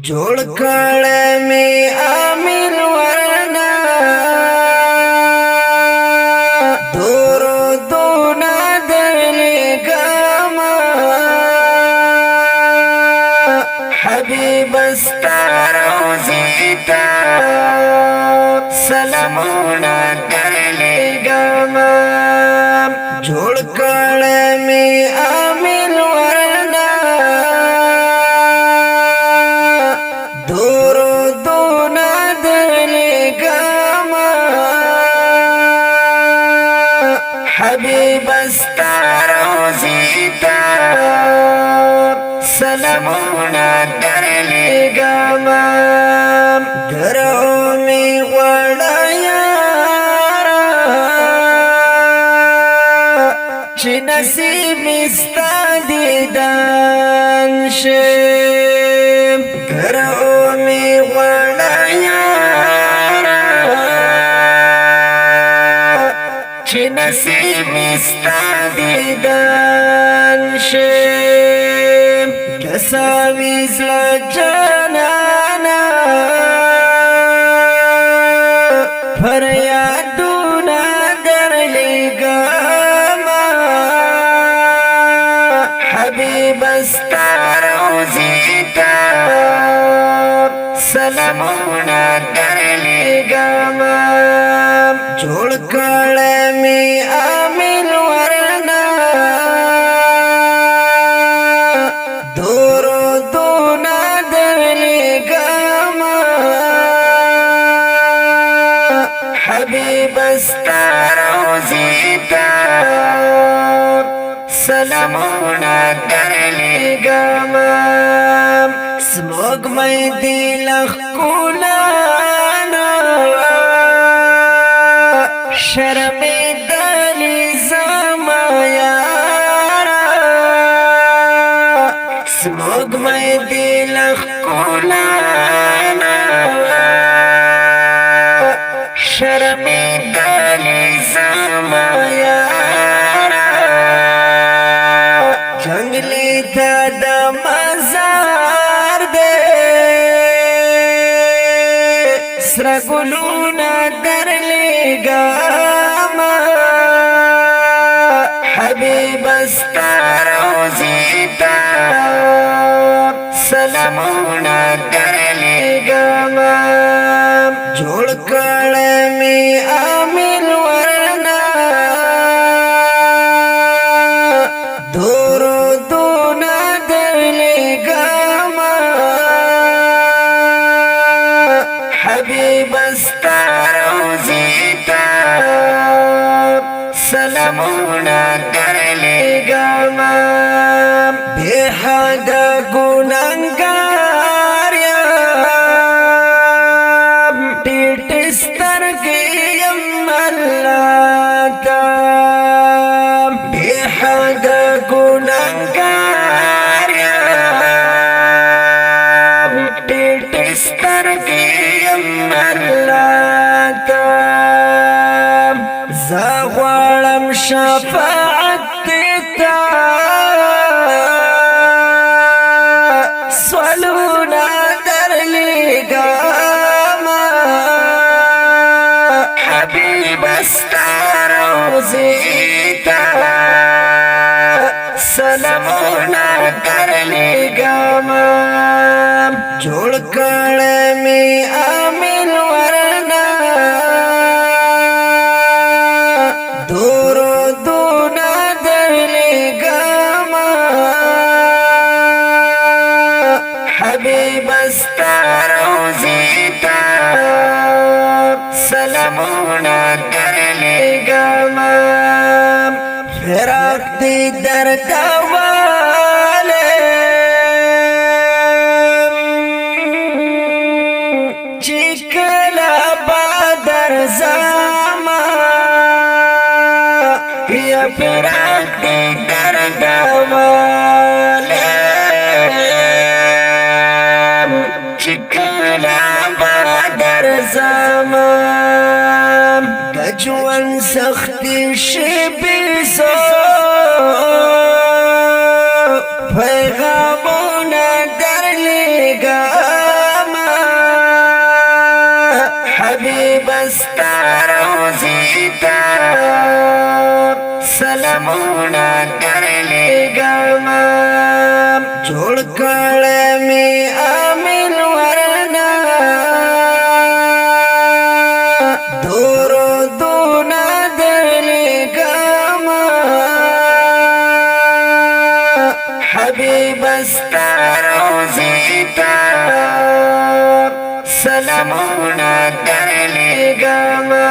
جوړ کړه می امیر ورنا درودونه درلګما حبیب ستار روزیتا سلامونه درلګما جوړ کړه می امیر ورنا درودونه درلګما حبیب ستار روزیتا سلامونه درلګما درو می وړایا چې نصیب مستا دیدن شه درو می وړایا چې نصیب مستا دیدن شه کساوی زړه جانانا فریادونه درلګما حبیب ستا روزیتا سلامونه درلګما جوړ کړه می امیر ورنا درودونه درلګما حبیب ستا روزیتا سلامونه درلګما سموږمۍ دی لښکولانا شرمېدلې زما یارا سموږمۍ دی لښکولانا شرمېدلې زما یارا جنگلی ته د مزار دې سره ګلونه درلګما حبیب ستا روزیتا سلامونه درلګما جوړ کړه می امیر ورنا درودونه درلګما حبیب ستا روزیتا سلامونه درلګما بے حد ګناهګار یم ټیټ سترګې یم الله ته بے حد ګناهګار یم ټیټ سترګې یم الله ته زه غواړم شفاعت ته سوالونه درلګما حبیب ستا روزیتا سلامونه درلګما جوړ کړه می امیر ورنا درودونه درلګما حبیب ستا روزیتا سلامونه درلګما فراق دی درکواله چې کله بدر زما یا فراق دی درکواله چې کله بدر زما د ژوند سختي شپې زو پیغامونه درلګما بستا روزیتا سلامونا درلگما جوڑ کڑمی آمین ورنا دورو دونا درلگما حبیب استا روزیتا سلامونا درلگما